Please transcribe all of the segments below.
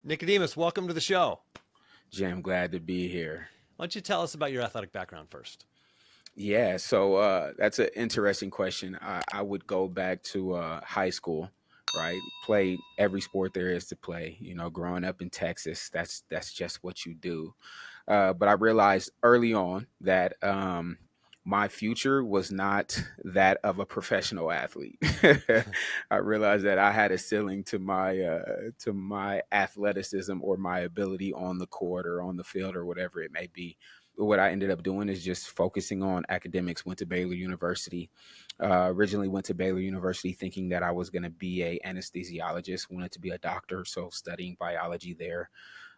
Nicodemus, welcome to the show. Jay, I'm glad to be here. Why don't you tell us about your athletic background first? Yeah, so that's an interesting question. I would go back to high school, right? Played every sport there is to play. Growing up in Texas, that's just what you do. But I realized early on that my future was not that of a professional athlete. I realized that I had a ceiling to my athleticism or my ability on the court or on the field or whatever it may be. What I ended up doing is just focusing on academics. Went to Baylor University. Originally went to Baylor University thinking that I was going to be a anesthesiologist, wanted to be a doctor, so studying biology there.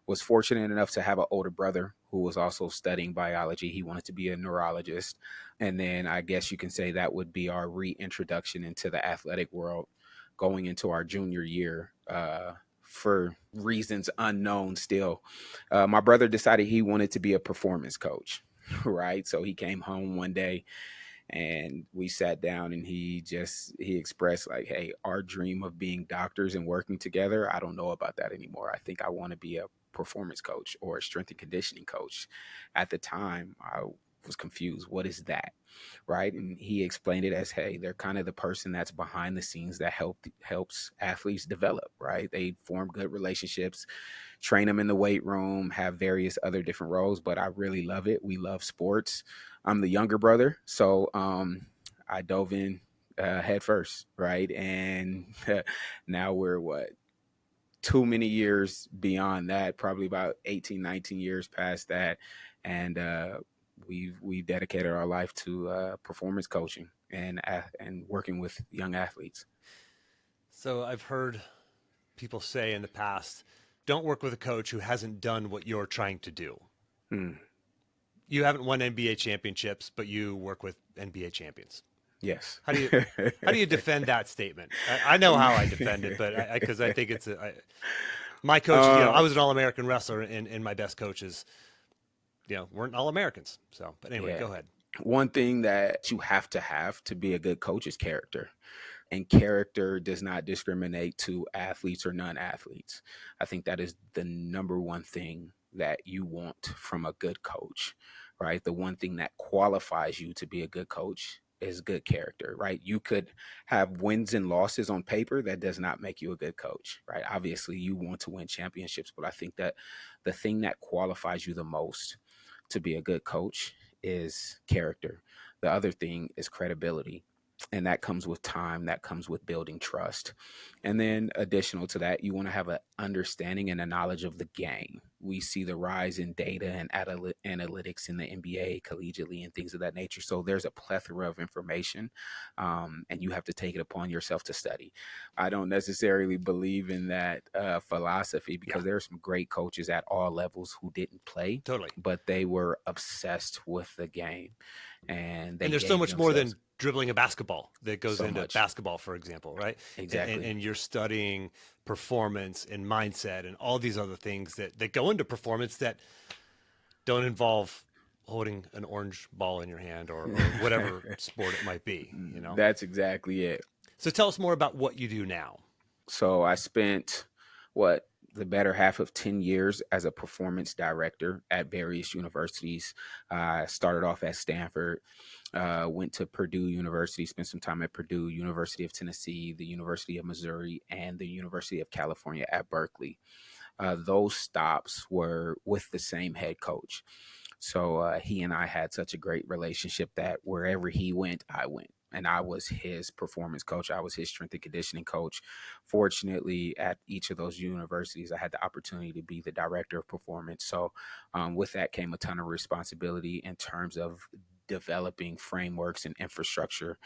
Was fortunate enough to have an older brother who was also studying biology. He wanted to be a neurologist. And then I guess you can say that would be our reintroduction into the athletic world going into our junior year. For reasons unknown still, my brother decided he wanted to be a performance coach, right? So he came home one day and we sat down and he expressed like, hey, our dream of being doctors and working together, I don't know about that anymore. I think I want to be a performance coach or a strength and conditioning coach. At the time I was confused, what is that, right? And he explained it as, hey, they're kind of the person that's behind the scenes that helps athletes develop, right? They form good relationships, train them in the weight room, have various other different roles. But I really love it. We love sports. I'm the younger brother, so I dove in head first, right? And now we're what, too many years beyond that, probably about 18, 19 years past that, and we've dedicated our life to performance coaching and working with young athletes. So, I've heard people say in the past, don't work with a coach who hasn't done what you're trying to do. Hmm. You haven't won NBA championships, but you work with NBA champions. Yes. How do you how do you defend that statement? I know how I defend it, but because I think my coaches. uh, I was an All-American wrestler, and my best coaches, weren't All-Americans. So, but anyway, yeah. go ahead. One thing that you have to be a good coach is character. And character does not discriminate to athletes or non-athletes. I think that is the number one thing that you want from a good coach, right? The one thing that qualifies you to be a good coach is good character, right? You could have wins and losses on paper. That does not make you a good coach, right? Obviously, you want to win championships, but I think that the thing that qualifies you the most to be a good coach is character. The other thing is credibility, and that comes with time, that comes with building trust. And then additional to that, you want to have an understanding and a knowledge of the game. We see the rise in data and analytics in the NBA collegiately and things of that nature, so there's a plethora of information, and you have to take it upon yourself to study. I don't necessarily believe in that philosophy, Yeah, because there are some great coaches at all levels who didn't play, totally. but they were obsessed with the game and And they there's so gave much more themselves than dribbling a basketball that goes so into much. basketball, for example, right? And Exactly. you're studying performance and mindset and all these other things that go into performance that don't involve holding an orange ball in your hand or whatever sport it might be. That's exactly it. So tell us more about what you do now. So I spent what, the better half of 10 years as a performance director at various universities. I started off at Stanford, went to Purdue University, spent some time at Purdue, University of Tennessee, the University of Missouri, and the University of California at Berkeley. Those stops were with the same head coach. So he and I had such a great relationship that wherever he went, I went. And I was his performance coach. I was his strength and conditioning coach. Fortunately, at each of those universities, I had the opportunity to be the director of performance. So, with that came a ton of responsibility in terms of developing frameworks and infrastructure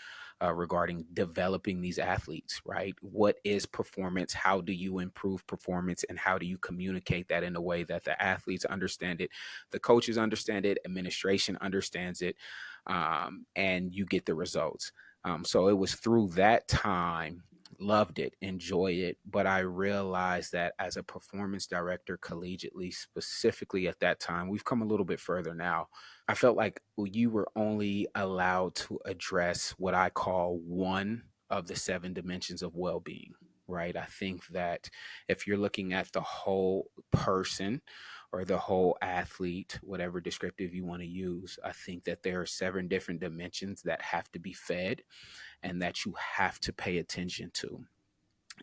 regarding developing these athletes, right? What is performance? How do you improve performance? And how do you communicate that in a way that the athletes understand it, the coaches understand it, administration understands it, and you get the results. So it was through that time, loved it, enjoy it. But I realized that as a performance director, collegiately, specifically at that time, we've come a little bit further now. I felt like you were only allowed to address what I call one of the seven dimensions of well being. right? I think that if you're looking at the whole person or the whole athlete, whatever descriptive you want to use, I think that there are 7 different dimensions that have to be fed and that you have to pay attention to.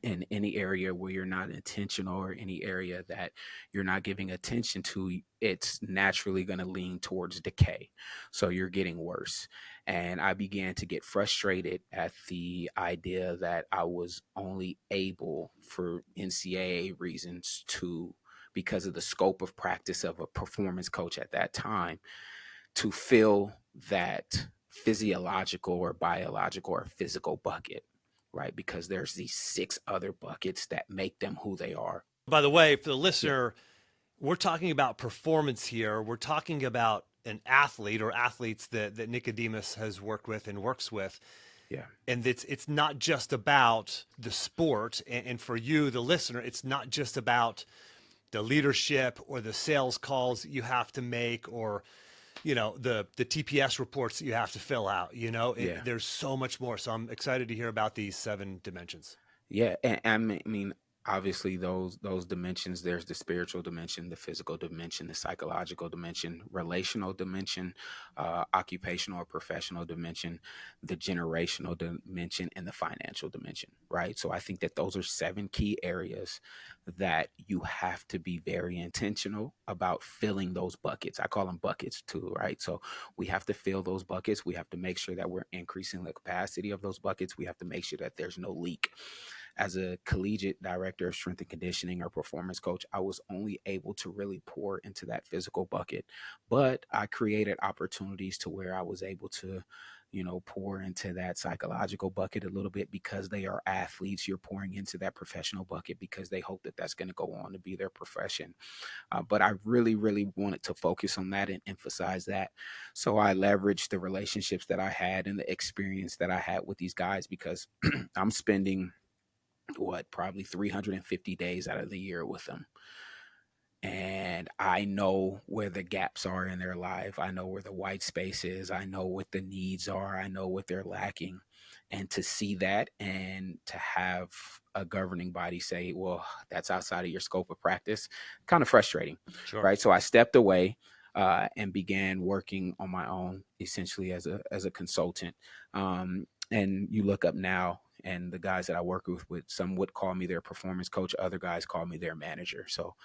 In any area where you're not intentional, or any area that you're not giving attention to, it's naturally going to lean towards decay. So you're getting worse. And I began to get frustrated at the idea that I was only able, for NCAA reasons, to, because of the scope of practice of a performance coach at that time, to fill that physiological or biological or physical bucket, right? Because there's these 6 other buckets that make them who they are. By the way, for the Yeah, listener, we're talking about performance here. We're talking about an athlete or athletes that Nicodemus has worked with and works with. yeah, And it's not just about the sport. And for you, the listener, it's not just about the leadership or the sales calls that you have to make, or the TPS reports that you have to fill out. yeah. There's so much more. So I'm excited to hear about these 7 dimensions. Yeah, and I mean, obviously those dimensions. There's the spiritual dimension, the physical dimension, the psychological dimension, relational dimension, occupational or professional dimension, the generational dimension, and the financial dimension. Right. So I think that those are 7 key areas that you have to be very intentional about filling those buckets. I call them buckets too. Right. So we have to fill those buckets. We have to make sure that we're increasing the capacity of those buckets. We have to make sure that there's no leak. As a collegiate director of strength and conditioning or performance coach, I was only able to really pour into that physical bucket, but I created opportunities to where I was able to, pour into that psychological bucket a little bit, because they are athletes. You're pouring into that professional bucket because they hope that that's going to go on to be their profession. But I really, really wanted to focus on that and emphasize that. So I leveraged the relationships that I had and the experience that I had with these guys, because I'm spending probably 350 days out of the year with them. And I know where the gaps are in their life. I know where the white space is. I know what the needs are. I know what they're lacking. And to see that, and to have a governing body say, well, that's outside of your scope of practice, kind of frustrating, Sure. right? So I stepped away and began working on my own, essentially as a consultant. And you look up now, and the guys that I work with, some would call me their performance coach. Other guys call me their manager. So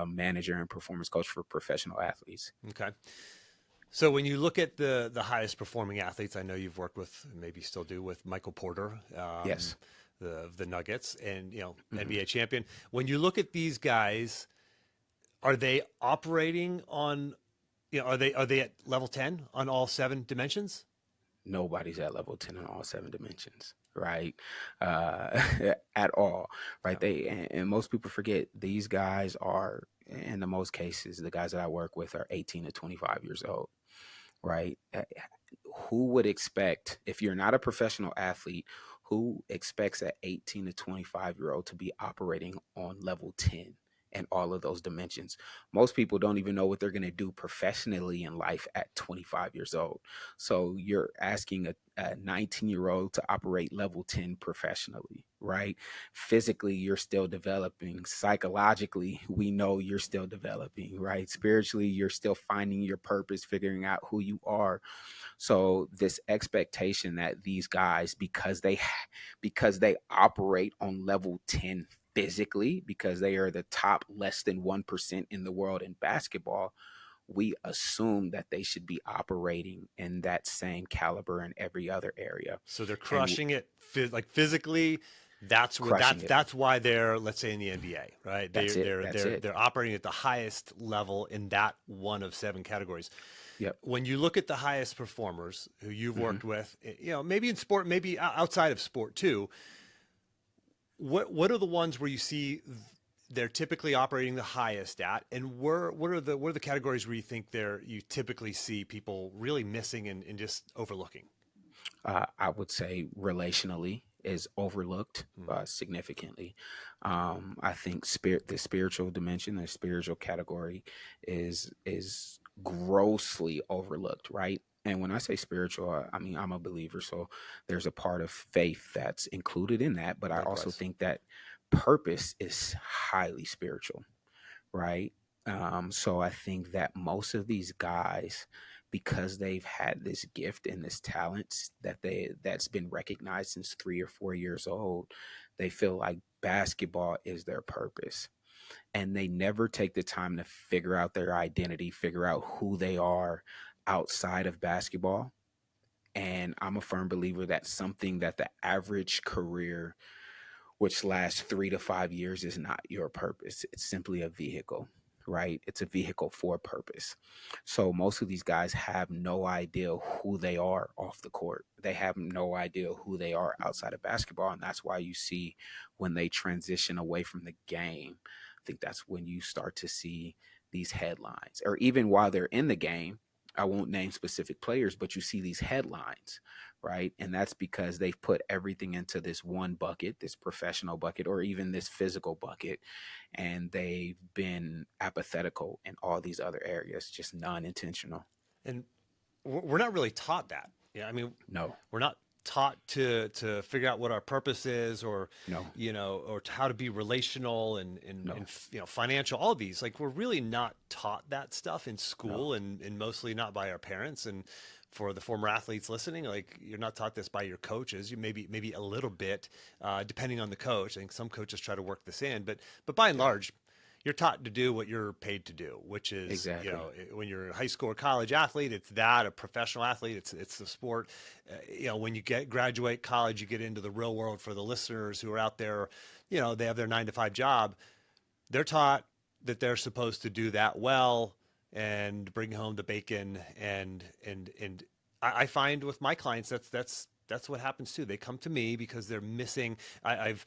manager and performance coach for professional athletes. Okay. So when you look at the highest performing athletes, I know you've worked with, maybe still do, with Michael Porter, Yes. the Nuggets, and Hmm. NBA champion. When you look at these guys, are they operating on, are they at level 10 on all 7 dimensions? Nobody's at level 10 in all 7 dimensions, right? At all, right? Yeah. And most people forget, these guys are, in the most cases, the guys that I work with are 18 to 25 years old, right? Who would expect, if you're not a professional athlete, who expects an 18 to 25-year-old to be operating on level 10 and all of those dimensions? Most people don't even know what they're going to do professionally in life at 25 years old. So you're asking a 19-year-old to operate level 10 professionally, right? Physically, you're still developing. Psychologically, we know you're still developing, right? Spiritually, you're still finding your purpose, figuring out who you are. So this expectation that these guys, because they operate on level 10 physically, because they are the top less than 1% in the world in basketball, we assume that they should be operating in that same caliber in every other area, So they're and crushing it, like physically. That's what crushing that's it. that's why they're, let's say, in the NBA, right? They That's it. they're That's they're it. they're operating at the highest level in that one of 7 categories. Yep. When you look at the highest performers who you've Hmm. worked with, maybe in sport, maybe outside of sport too, what are the ones where you see they're typically operating the highest at, and what are the categories where you think you typically see people really missing and just overlooking? I would say relationally is overlooked Hmm. significantly. I think the spiritual dimension, the spiritual category, is grossly overlooked, right? And when I say spiritual, I mean, I'm a believer. So there's a part of faith that's included in that. But I also Likewise. think that purpose is highly spiritual, right? So I think that most of these guys, because they've had this gift and this talent that's been recognized since 3 or 4 years old, they feel like basketball is their purpose. And they never take the time to figure out their identity, figure out who they are outside of basketball. And I'm a firm believer that something that the average career, which lasts 3 to 5 years, is not your purpose. It's simply a vehicle, right? It's a vehicle for a purpose. So most of these guys have no idea who they are off the court. They have no idea who they are outside of basketball. And that's why you see when they transition away from the game, I think that's when you start to see these headlines. Or even while they're in the game, I won't name specific players, but you see these headlines, right? And that's because they've put everything into this one bucket, this professional bucket, or even this physical bucket, and they've been apathetical in all these other areas, just non-intentional. And we're not really taught that. Yeah, I mean, No, we're not taught to figure out what our purpose is, or no, or how to be relational and no, financial. All these, like, we're really not taught that stuff in no. school, and mostly not by our parents. And for the former athletes listening, like, you're not taught this by your coaches. You maybe a little bit, depending on the coach. I think some coaches try to work this in, but by and Yeah, large, you're taught to do what you're paid to do, which is, exactly. when you're a high school or college athlete, it's that. A professional athlete, it's the sport. When you graduate college, you get into the real world. For the listeners who are out there, they have their 9 to 5 job. They're taught that they're supposed to do that well and bring home the bacon. And I find with my clients, that's what happens too. They come to me because they're missing. I've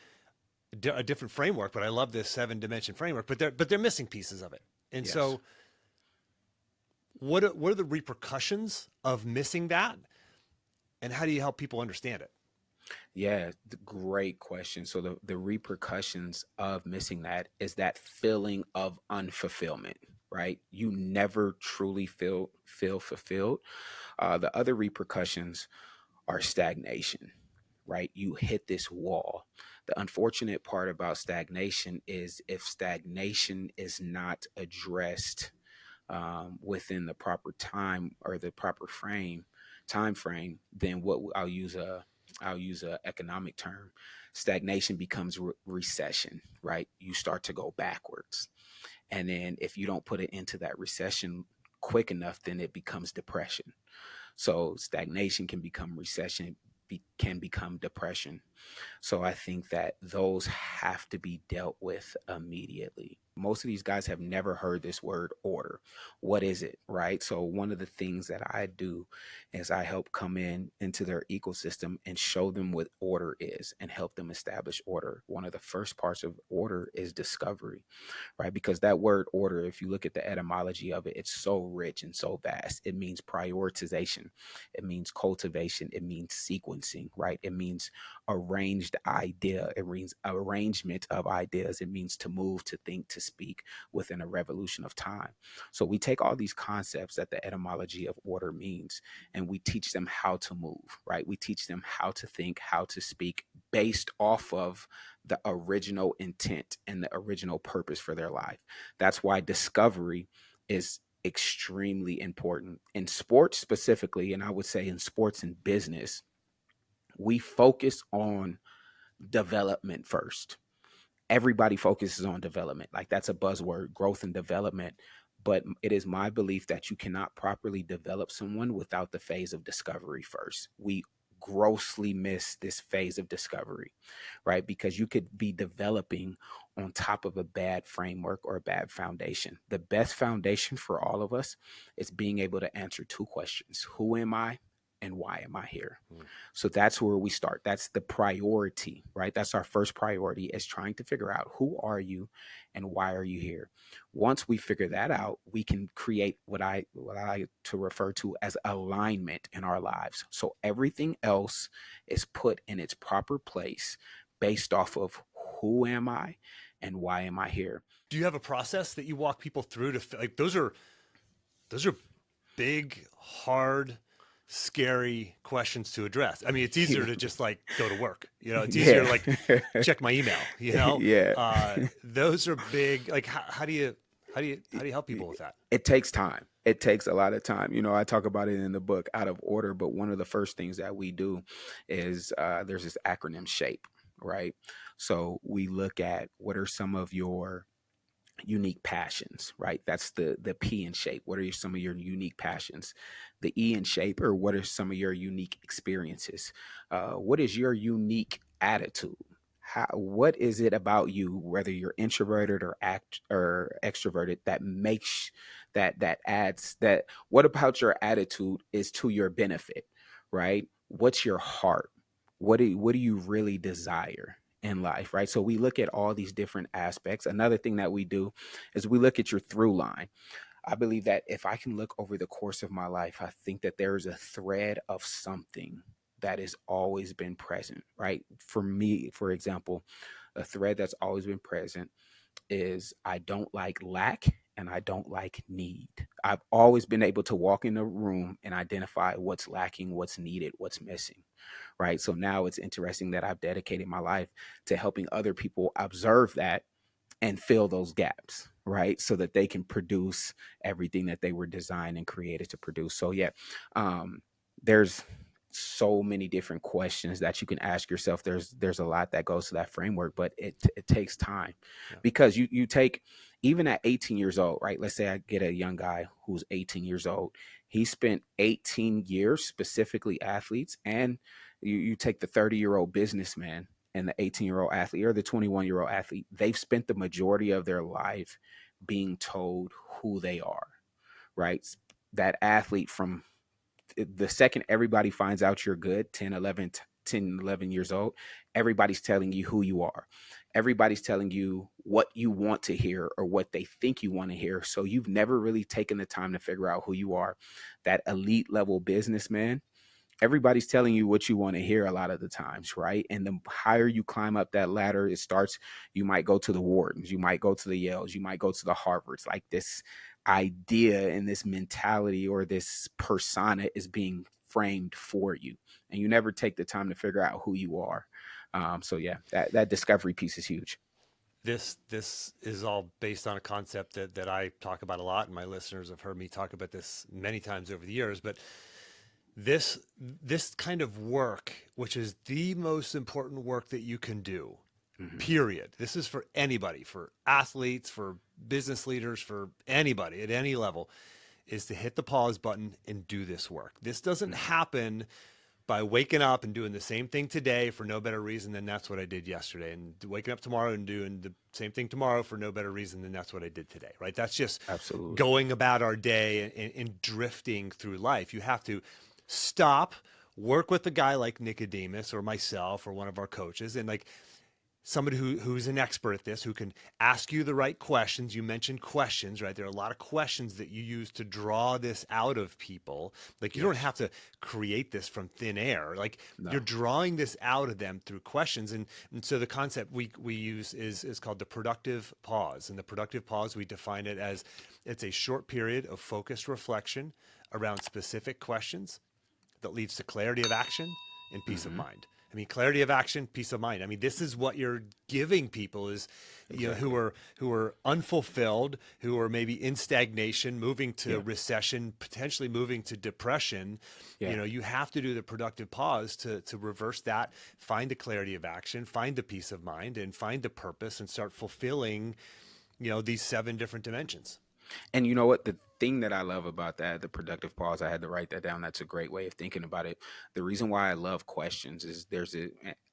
a different framework, but I love this 7 dimension framework. But they're missing pieces of it. And Yes. so, what are the repercussions of missing that, and how do you help people understand it? Yeah, great question. So the repercussions of missing that is that feeling of unfulfillment, right? You never truly feel fulfilled. The other repercussions are stagnation, right? You hit this wall. The unfortunate part about stagnation is if stagnation is not addressed within the proper time or the proper time frame, then what I'll use a economic term. Stagnation becomes recession, right? You start to go backwards, and then if you don't put it into that recession quick enough, then it becomes depression. So stagnation can become recession, can become depression. So I think that those have to be dealt with immediately. Most of these guys have never heard this word order. What is it, right? So one of the things that I do is I help come in into their ecosystem and show them what order is and help them establish order. One of the first parts of order is discovery, right? Because that word order, if you look at the etymology of it, it's so rich and so vast. It means prioritization, it means cultivation, it means sequencing, right? It means arranged idea, it means arrangement of ideas, it means to move, to think, to speak within a revolution of time. So we take all these concepts that the etymology of order means, and we teach them how to move, right? We teach them how to think, how to speak based off of the original intent and the original purpose for their life. That's why discovery is extremely important in sports specifically. And I would say in sports and business, we focus on development first. Everybody focuses on development. Like, that's a buzzword, growth and development. But it is my belief that you cannot properly develop someone without the phase of discovery first. We grossly miss this phase of discovery, right? Because you could be developing on top of a bad framework or a bad foundation. The best foundation for all of us is being able to answer two questions: who am I? And why am I here? Hmm. So that's where we start. That's the priority, right? That's our first priority, is trying to figure out who are you and why are you here. Once we figure that out, we can create what I like to refer to as alignment in our lives. So everything else is put in its proper place based off of who am I and why am I here. Do you have a process that you walk people through to, like, those are big, hard. scary questions to address. I mean, it's easier to just like go to work, it's easier Yeah. to like check my email, Yeah. those are big. Like, how do you help people with that? It takes time. It takes a lot of time. I talk about it in the book out of order, but one of the first things that we do is there's this acronym SHAPE, right? So we look at what are some of your unique passions, right? That's the P in shape. What are some of your unique passions? The E in shape, or what are some of your unique experiences? What is your unique attitude? What is it about you, whether you're introverted or extroverted, that makes that adds that? What about your attitude is to your benefit, right? What's your heart? What do you really desire in life, right? So we look at all these different aspects. Another thing that we do is we look at your through line. I believe that if I can look over the course of my life, I think that there is a thread of something that has always been present, right? For me, for example, a thread that's always been present is I don't like lack and I don't like need. I've always been able to walk in a room and identify what's lacking, what's needed, what's missing, right? So now it's interesting that I've dedicated my life to helping other people observe that and fill those gaps, right? So that they can produce everything that they were designed and created to produce. So yeah, um, there's so many different questions that you can ask yourself. There's a lot that goes to that framework, but it takes time, Yeah. because you take, even at 18 years old, right? Let's say I get a young guy who's 18 years old. He spent 18 years, specifically athletes, and you take the 30-year-old businessman and the 18-year-old athlete or the 21-year-old athlete. They've spent the majority of their life being told who they are, right? That athlete, from the second everybody finds out you're good, 10, 11 years old, everybody's telling you who you are. Everybody's telling you what you want to hear or what they think you want to hear. So you've never really taken the time to figure out who you are. That elite level businessman, everybody's telling you what you want to hear a lot of the times, right? And the higher you climb up that ladder, it starts, you might go to the Whartons, you might go to the Yales, you might go to the Harvards. Like, this idea and this mentality or this persona is being framed for you, and you never take the time to figure out who you are. So yeah, that discovery piece is huge. This is all based on a concept that I talk about a lot, and my listeners have heard me talk about this many times over the years. But this kind of work, which is the most important work that you can do, Hmm. period. This is for anybody, for athletes, for business leaders, for anybody at any level, is to hit the pause button and do this work. This doesn't Hmm. happen by waking up and doing the same thing today for no better reason than that's what I did yesterday, and waking up tomorrow and doing the same thing tomorrow for no better reason than that's what I did today, right? That's just Absolutely. going about our day and drifting through life. You have to stop, work with a guy like Nicodemus or myself or one of our coaches, and like somebody who's an expert at this, who can ask you the right questions. You mentioned questions, right? There are a lot of questions that you use to draw this out of people. Like, you don't Yes. have to create this from thin air. Like, you're No. drawing this out of them through questions. And so the concept we use is called the productive pause. And the productive pause, we define it as it's a short period of focused reflection around specific questions that leads to clarity of action and peace of Hmm. mind. I mean, clarity of action, peace of mind. I mean, this is what you're giving people, is, who Exactly. are unfulfilled, who are maybe in stagnation, moving to Yeah. recession, potentially moving to depression. Yeah. You have to do the productive pause to reverse that, find the clarity of action, find the peace of mind, and find the purpose, and start fulfilling, these seven different dimensions. And you know what? The thing that I love about that, the productive pause, I had to write that down. That's a great way of thinking about it. The reason why I love questions is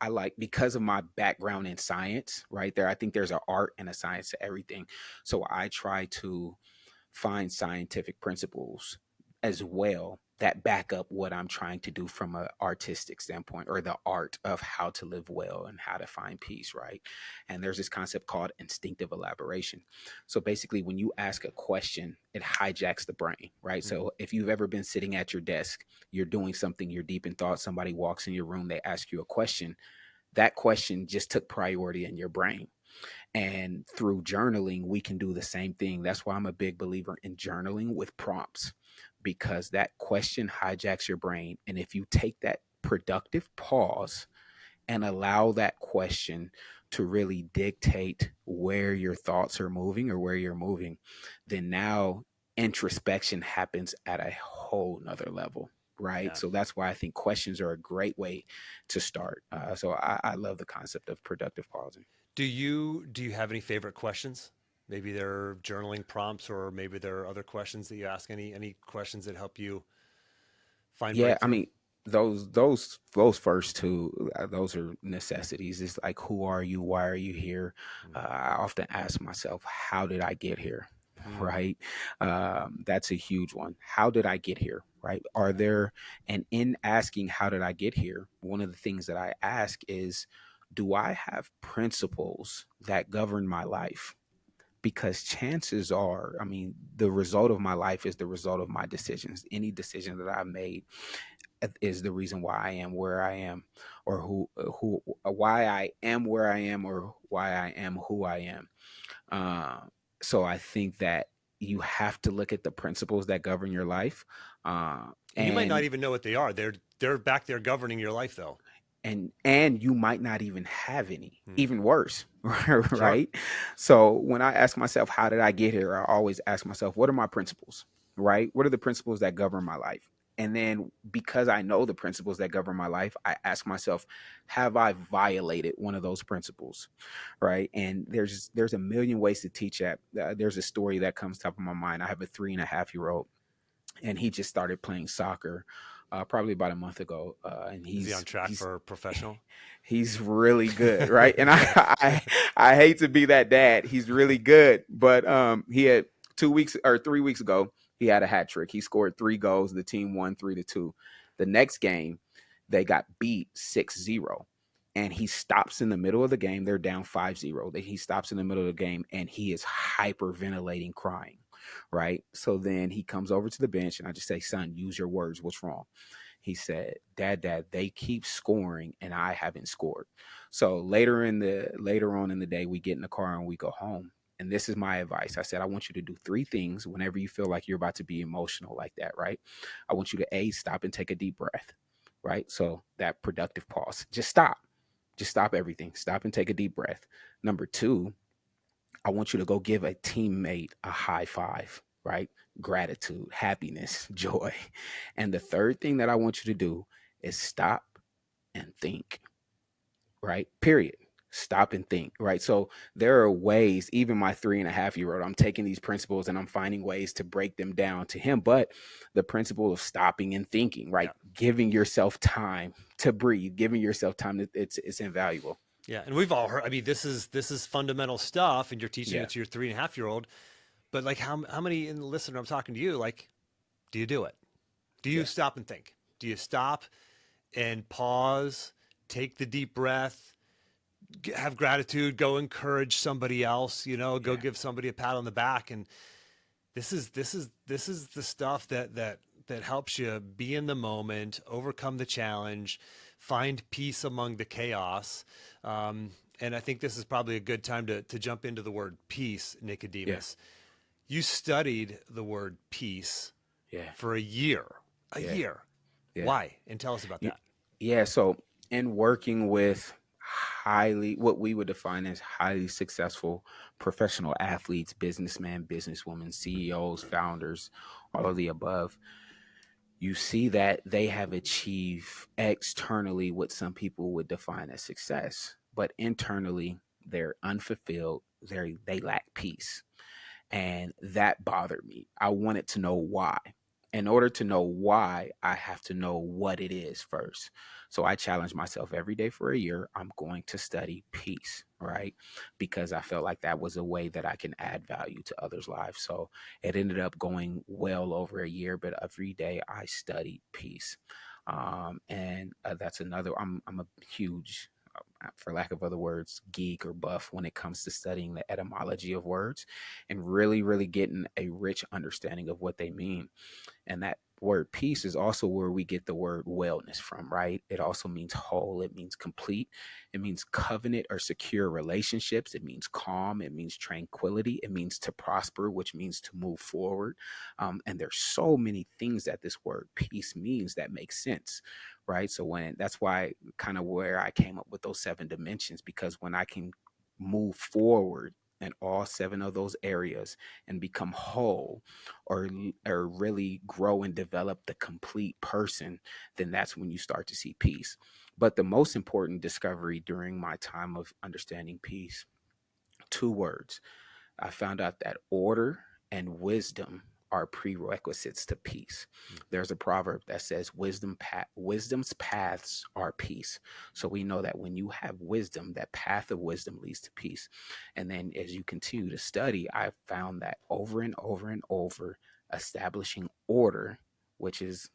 I like, because of my background in science, right there. I think there's an art and a science to everything. So I try to find scientific principles as well that back up what I'm trying to do from an artistic standpoint, or the art of how to live well and how to find peace, right? And there's this concept called instinctive elaboration. So basically, when you ask a question, it hijacks the brain, right? Mm-hmm. So if you've ever been sitting at your desk, you're doing something, you're deep in thought, somebody walks in your room, they ask you a question, that question just took priority in your brain. And through journaling, we can do the same thing. That's why I'm a big believer in journaling with prompts, because that question hijacks your brain. And if you take that productive pause and allow that question to really dictate where your thoughts are moving or where you're moving, then now introspection happens at a whole nother level. Right. Yeah. So that's why I think questions are a great way to start. So I love the concept of productive pausing. Do you have any favorite questions? Maybe they're journaling prompts, or maybe there are other questions that you ask. Any questions that help you find Yeah, I breakthrough? mean, those first two, those are necessities. It's like, who are you? Why are you here? I often ask myself, how did I get here? Mm, Right. That's a huge one. How did I get here? Right. Are yeah. there, and in asking how did I get here, one of the things that I ask is, do I have principles that govern my life? Because chances are, I mean, the result of my life is the result of my decisions. Any decision that I made is the reason why I am where I am, or why I am where I am, or why I am who I am. Uh, so I think that you have to look at the principles that govern your life, uh, And you might not and even know what they are. They're back there governing your life, though. and you might not even have any, Mm, even worse. sure. Right. So when I ask myself, how did I get here, I always ask myself, what are my principles? Right. What are the principles that govern my life? And then, because I know the principles that govern my life, I ask myself, have I violated one of those principles? Right. And there's a million ways to teach that. There's a story that comes top of my mind. I have a 3.5 year old, and he just started playing soccer probably about a month ago, and Is he on track for professional? he's really good, right? And I hate to be that dad. He's really good, but he had 2 weeks or 3 weeks ago, he had a hat trick. He scored 3 goals. The team won 3-2. The next game, they got beat 6-0. And he stops in the middle of the game. They're down 5-0. He stops in the middle of the game, and he is hyperventilating, crying. Right. So then he comes over to the bench, and I just say, son, use your words. What's wrong? He said, Dad, they keep scoring and I haven't scored. So later on in the day, we get in the car and we go home. And this is my advice. I said, I want you to do 3 things whenever you feel like you're about to be emotional like that, right? I want you to stop and take a deep breath, right? So that productive pause. Just stop. Just stop everything. Stop and take a deep breath. Number two, I want you to go give a teammate a high five, right? Gratitude, happiness, joy. And the third thing that I want you to do is stop and think, right? Period. Stop and think, right? So there are ways, even my 3.5 year old, I'm taking these principles and I'm finding ways to break them down to him. But the principle of stopping and thinking, right? Yeah. Giving yourself time to breathe, giving yourself time, it's invaluable. Yeah. And we've all heard. I mean, this is fundamental stuff, and you're teaching Yeah. it to your 3.5-year-old. But like, how many in the listener I'm talking to you? Like, do you do it? Do you Yeah. stop and think? Do you stop and pause, take the deep breath, have gratitude, go encourage somebody else, go Yeah. give somebody a pat on the back? And this is the stuff that helps you be in the moment, overcome the challenge, find peace among the chaos. And I think this is probably a good time to jump into the word peace, Yeah. Nicodemus. You studied the word peace Yeah. for a year. A Yeah. year. Yeah. Why? And tell us about Y- that. Yeah, so in working with what we would define as highly successful professional athletes, businessmen, businesswomen, CEOs, founders, all of the above, you see that they have achieved externally what some people would define as success, but internally they're unfulfilled, they lack peace. And that bothered me. I wanted to know why. In order to know why, I have to know what it is first. So I challenged myself every day for a year. I'm going to study peace, right? Because I felt like that was a way that I can add value to others' lives. So it ended up going well over a year, but every day I studied peace. And that's another, I'm a huge for lack of other words, geek or buff when it comes to studying the etymology of words and really, really getting a rich understanding of what they mean. And that word peace is also where we get the word wellness from, right? It also means whole, it means complete, it means covenant or secure relationships, it means calm, it means tranquility, it means to prosper, which means to move forward. And there's so many things that this word peace means that make sense, right? So when that's why kind of where I came up with those 7 dimensions, because when I can move forward in all 7 of those areas and become whole, or really grow and develop the complete person, then that's when you start to see peace. But the most important discovery during my time of understanding peace, 2 words. I found out that order and wisdom are prerequisites to peace. There's a proverb that says wisdom's paths are peace. So we know that when you have wisdom, that path of wisdom leads to peace. And then as you continue to study, I found that over and over and over, establishing order, which is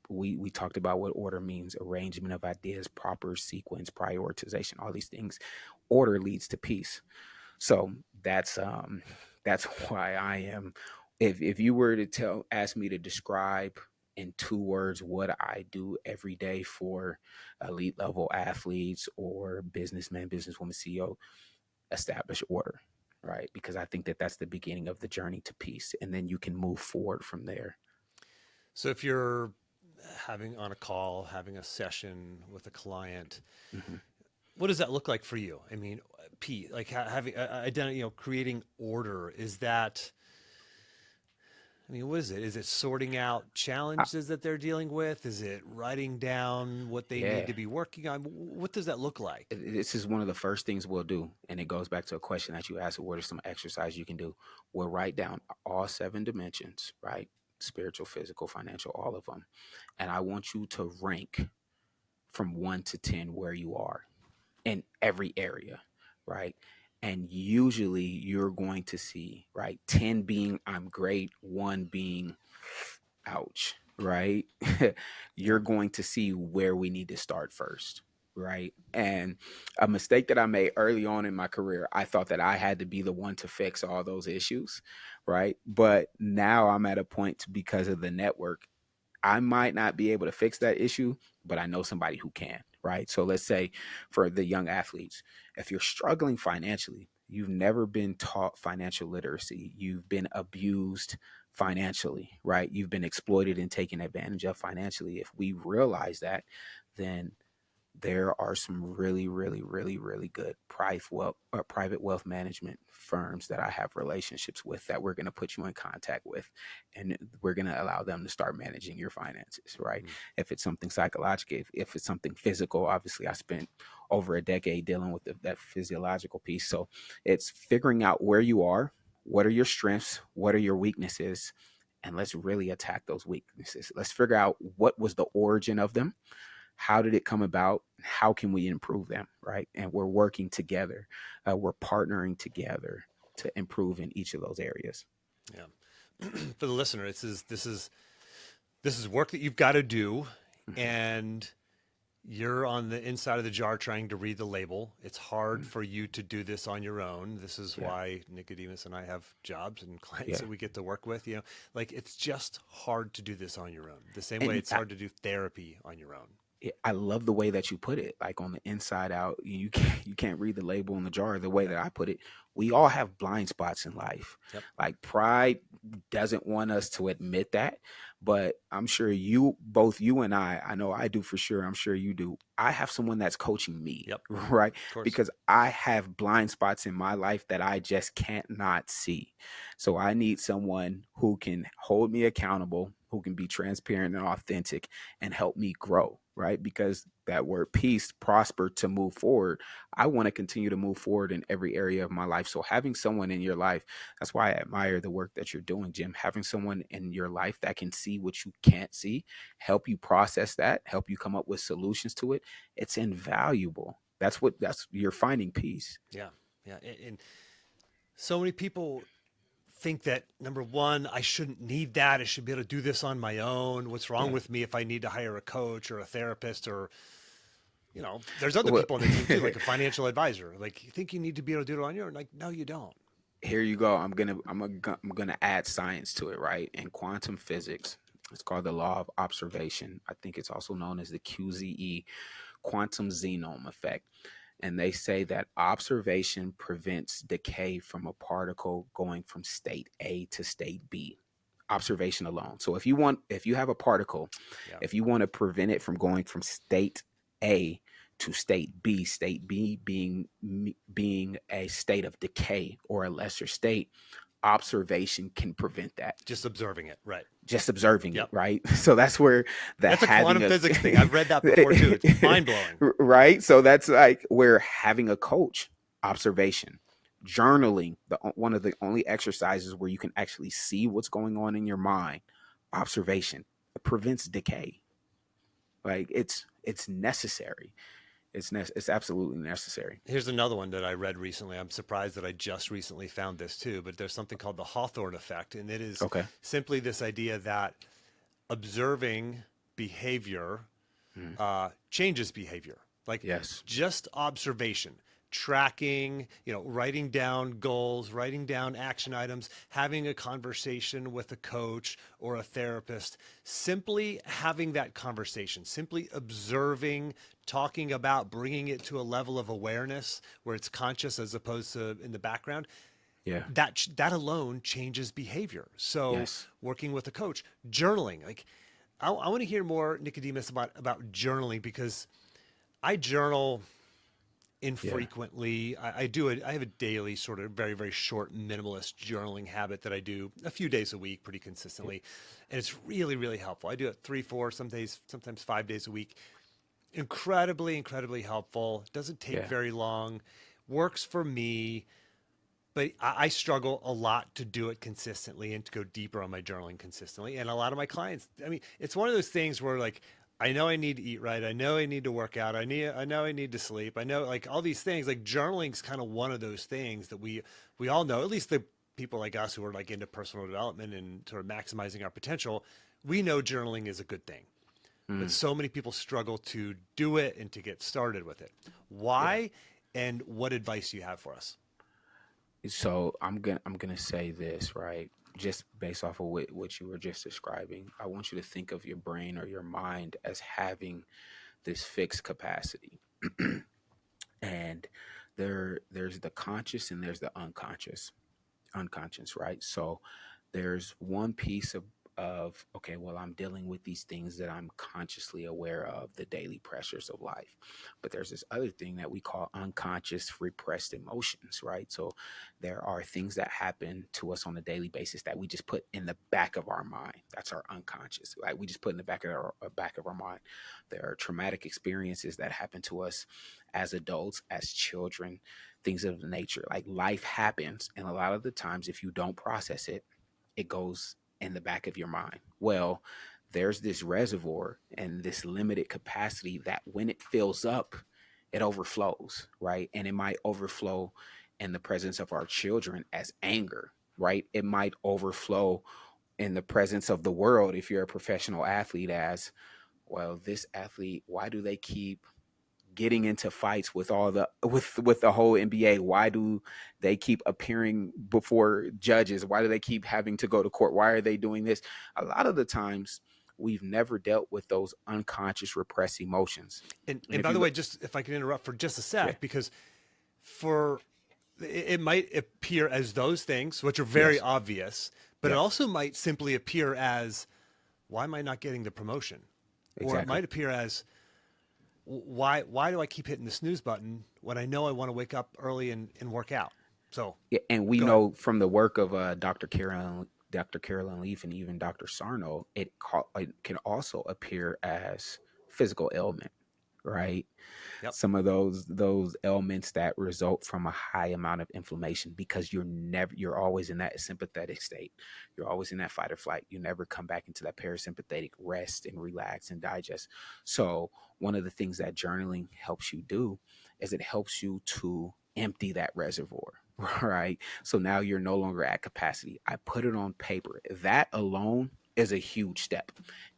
we talked about what order means: arrangement of ideas, proper sequence, prioritization, all these things. Order leads to peace. So that's why I am. If you were to ask me to describe in 2 words what I do every day for elite level athletes or businessmen, businesswoman, CEO, establish order, right? Because I think that that's the beginning of the journey to peace, and then you can move forward from there. So if you're having on a call, having a session with a client, Mhm. what does that look like for you? I mean, Pete, like having identity, creating order. Is that? I mean, what is it? Is it sorting out I, challenges that they're dealing with? Is it writing down what they need yeah, to be working on? What does that look like? this is one of the first things we'll do, and it goes back to a question that you asked: what are some exercises you can do? We'll write down all 7 dimensions, right? Spiritual, physical, financial, all of them. And I want you to rank from 1 to 10 where you are in every area, right? And usually you're going to see, right, 10 being I'm great, 1 being ouch, right? Yeah. You're going to see where we need to start first, right? And a mistake that I made early on in my career, I thought that I had to be the one to fix all those issues, right? But now I'm at a point, because of the network, I might not be able to fix that issue, but I know somebody who can, right? So let's say for the young athletes, if you're struggling financially, you've never been taught financial literacy, you've been abused financially, right? You've been exploited and taken advantage of financially. If we realize that, then there are some really, really, really, really good private wealth management firms that I have relationships with that we're going to put you in contact with, and we're going to allow them to start managing your finances, right? Mm. If it's something psychological, if it's something physical, obviously I spent over a decade dealing with that physiological piece. So it's figuring out where you are, what are your strengths, what are your weaknesses, and let's really attack those weaknesses. Let's figure out what was the origin of them, how did it come about, how can we improve them, right? And we're working together, we're partnering together to improve in each of those areas. Yeah. For the listener, this is work that you've got to do, Mhm. and you're on the inside of the jar trying to read the label. It's hard Mhm. for you to do this on your own. This is Yeah, why Nicodemus and I have jobs and clients yeah. that we get to work with. Like it's just hard to do this on your own. The same way And it's hard to do therapy on your own. I love the way that you put it, like on the inside out. You can't read the label in the jar. The way Yep. that I put it, we all have blind spots in life. Yep. Like pride doesn't want us to admit that, but I'm sure you, both you and I know I do for sure. I'm sure you do. I have someone that's coaching me, Yep. right? Of course. Because I have blind spots in my life that I just can't not see. So I need someone who can hold me accountable, who can be transparent and authentic and help me grow, right? Because that word peace, prosper, to move forward. I want to continue to move forward in every area of my life. So having someone in your life, that's why I admire the work that you're doing, Jim. Having someone in your life that can see what you can't see, help you process that, help you come up with solutions to it. It's invaluable. That's you're finding peace. Yeah. Yeah. And so many people think that number one, I shouldn't need that. I should be able to do this on my own. What's wrong Yeah. with me if I need to hire a coach or a therapist or there's other Well, people on the team too, like a financial advisor. Like, you think you need to be able to do it on your own? Like, no, you don't. here you go. I'm gonna add science to it, right? In quantum physics, it's called the law of observation. I think it's also known as the QZE, quantum xenome effect. And they say that observation prevents decay from a particle going from state A to state B. Observation alone. So if you have a particle, Yeah. if you want to prevent it from going from state A to state B being a state of decay or a lesser state, observation can prevent that. Just observing it. Right. Just observing it, Yep. right? So that's where the That's a having quantum a physics thing. I've read that before too. It's mind blowing. right. So that's like where having a coach, observation, journaling, one of the only exercises where you can actually see what's going on in your mind, observation, it prevents decay. Like it's necessary. It's absolutely necessary. Here's another one that I read recently. I'm surprised that I just recently found this too, but there's something called the Hawthorne effect. And it is Okay. simply this idea that observing behavior Mm. changes behavior. Like Yes. just observation, tracking, writing down goals, writing down action items, having a conversation with a coach or a therapist, simply having that conversation, simply observing, talking about, bringing it to a level of awareness where it's conscious as opposed to in the background. Yeah. That alone changes behavior. So Yes. working with a coach, journaling, like I want to hear more, Nicodemus, about journaling, because I journal Yeah. infrequently. I do it. I have a daily sort of very, very short minimalist journaling habit that I do a few days a week pretty consistently. And it's really, really helpful. I do it 3, 4, some days, sometimes 5 days a week. Incredibly, incredibly helpful. Doesn't take Yeah. very long. Works for me, but I struggle a lot to do it consistently and to go deeper on my journaling consistently. And a lot of my clients, I mean, it's one of those things where like, I know I need to eat right. I know I need to work out. I know I need to sleep. I know like all these things. Like journaling's kind of one of those things that we all know. At least the people like us who are like into personal development and sort of maximizing our potential, we know journaling is a good thing. But Mm. so many people struggle to do it and to get started with it. Yeah. Why? And what advice do you have for us? So I'm gonna say this, right? Just based off of what you were just describing, I want you to think of your brain or your mind as having this fixed capacity. And there's the conscious and there's the unconscious, right? So there's one piece of okay, well, I'm dealing with these things that I'm consciously aware of, the daily pressures of life. But there's this other thing that we call unconscious repressed emotions, right? So there are things that happen to us on a daily basis that we just put in the back of our mind. That's our unconscious, right? We just put in the back of our mind. There are traumatic experiences that happen to us as adults, as children, things of the nature. Like life happens, and a lot of the times, if you don't process it, it goes in the back of your mind. Well, there's this reservoir and this limited capacity that when it fills up, it overflows, right? And it might overflow in the presence of our children as anger, right? It might overflow in the presence of the world if you're a professional athlete as, well, this athlete, why do they keep getting into fights with all the with the whole NBA? Why do they keep appearing before judges? Why do they keep having to go to court? Why are they doing this? A lot of the times we've never dealt with those unconscious repressed emotions. And And if by you the way, look, just if I can interrupt for just a yeah, sec, because for it might appear as those things, which are very yes, obvious, but it yep, also might simply appear as, why am I not getting the promotion? Or it exactly. might appear as, why do I keep hitting the snooze button when I know I want to wake up early and work out? So Yeah, and we go ahead. know from the work of Dr. Carolyn Leaf and even Dr. Sarno, it can also appear as physical ailment, right? Yep. Some of those ailments that result from a high amount of inflammation because you're always in that sympathetic state. You're always in that fight or flight. You never come back into that parasympathetic rest and relax and digest. So one of the things that journaling helps you do is it helps you to empty that reservoir. Right. So now you're no longer at capacity. I put it on paper. That alone is a huge step.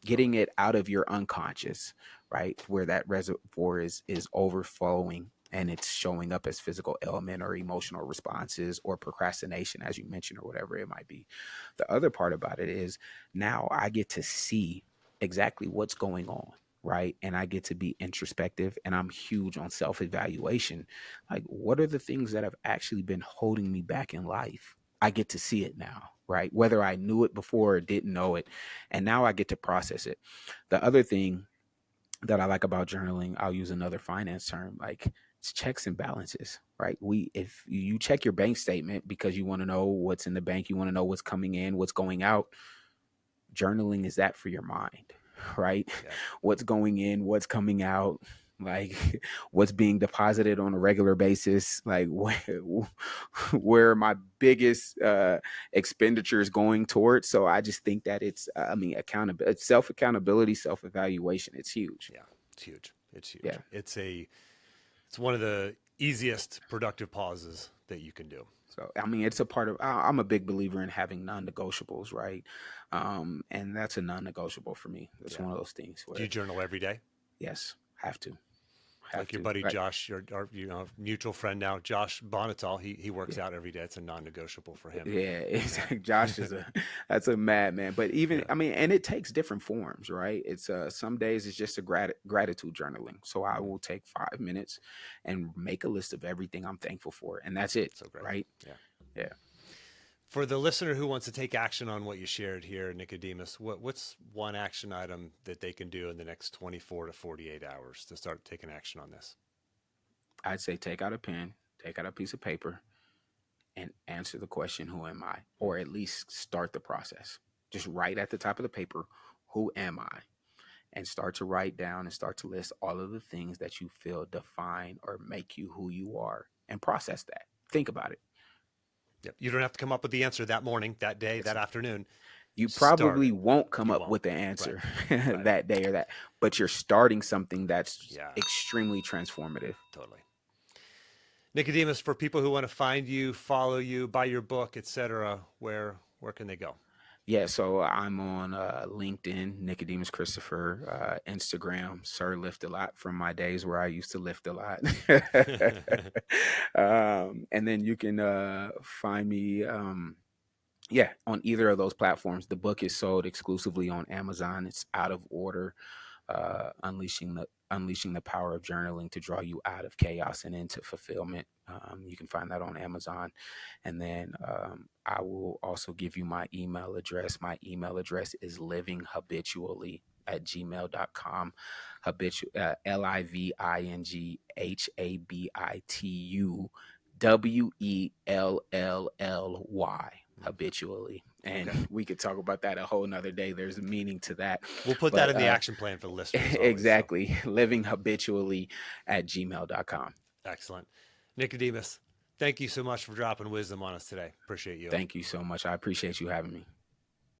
Getting it out of your unconscious, right, where that reservoir is overflowing and it's showing up as physical ailment or emotional responses or procrastination, as you mentioned, or whatever it might be. The other part about it is now I get to see exactly what's going on, right? And I get to be introspective, and I'm huge on self evaluation. Like, what are the things that have actually been holding me back in life? I get to see it now, right? Whether I knew it before or didn't know it. And now I get to process it. The other thing that I like about journaling, I'll use another finance term, like it's checks and balances, right? If you check your bank statement because you want to know what's in the bank, you want to know what's coming in, what's going out, journaling is that for your mind, right? Yeah. What's going in, what's coming out, like what's being deposited on a regular basis, like where my biggest expenditures going towards. So I just think that it's I mean, accountability, self accountability, self evaluation, it's huge. Yeah. It's huge. It's Yeah. huge. It's one of the easiest productive pauses that you can do. So I mean, it's a part of. I'm a big believer in having non-negotiables, right? And that's a non-negotiable for me. It's Yeah. one of those things Do you where journal every day? yes, have Like your to, buddy right? Josh, our mutual friend now, Josh Bonital, he works Yeah, out every day. It's a non-negotiable for him. yeah. Josh is a that's a madman. But even Yeah. I mean, and it takes different forms, right? It's some days it's just a gratitude journaling. So I Mm, will take 5 minutes and make a list of everything I'm thankful for, and that's it, so great. right? Yeah. Yeah. For the listener who wants to take action on what you shared here, Nicodemus, what's one action item that they can do in the next 24 to 48 hours to start taking action on this? I'd say take out a pen, take out a piece of paper, and answer the question, who am I? Or at least start the process. Just write at the top of the paper, who am I? And start to write down and start to list all of the things that you feel define or make you who you are and process that. Think about it. Yep. You don't have to come up with the answer that morning, that day, It's that afternoon. you Start probably it. won't come You up won't. with the Right. answer Right. that day or that, but you're starting something that's Yeah. extremely transformative. Totally. Nicodemus, for people who want to find you, follow you, buy your book, etc., where can they go? Yeah, so I'm on LinkedIn, Nicodemus Christopher, Instagram, Sir Lift a Lot from my days where I used to lift a lot. And then you can find me, yeah, on either of those platforms. The book is sold exclusively on Amazon. It's Out of Order, unleashing the power of journaling to draw you out of chaos and into fulfillment. You can find that on Amazon. And then I will also give you my email address. My email address is livinghabitually@gmail.com. LivingHabitually, habitually. And Okay. we could talk about that a whole nother day. There's a meaning to that. We'll put that But in the action plan for the listeners always. So exactly. Livinghabitually@gmail.com. excellent. Nicodemus, thank you so much for dropping wisdom on us today. Appreciate you. Thank you so much. I appreciate you having me.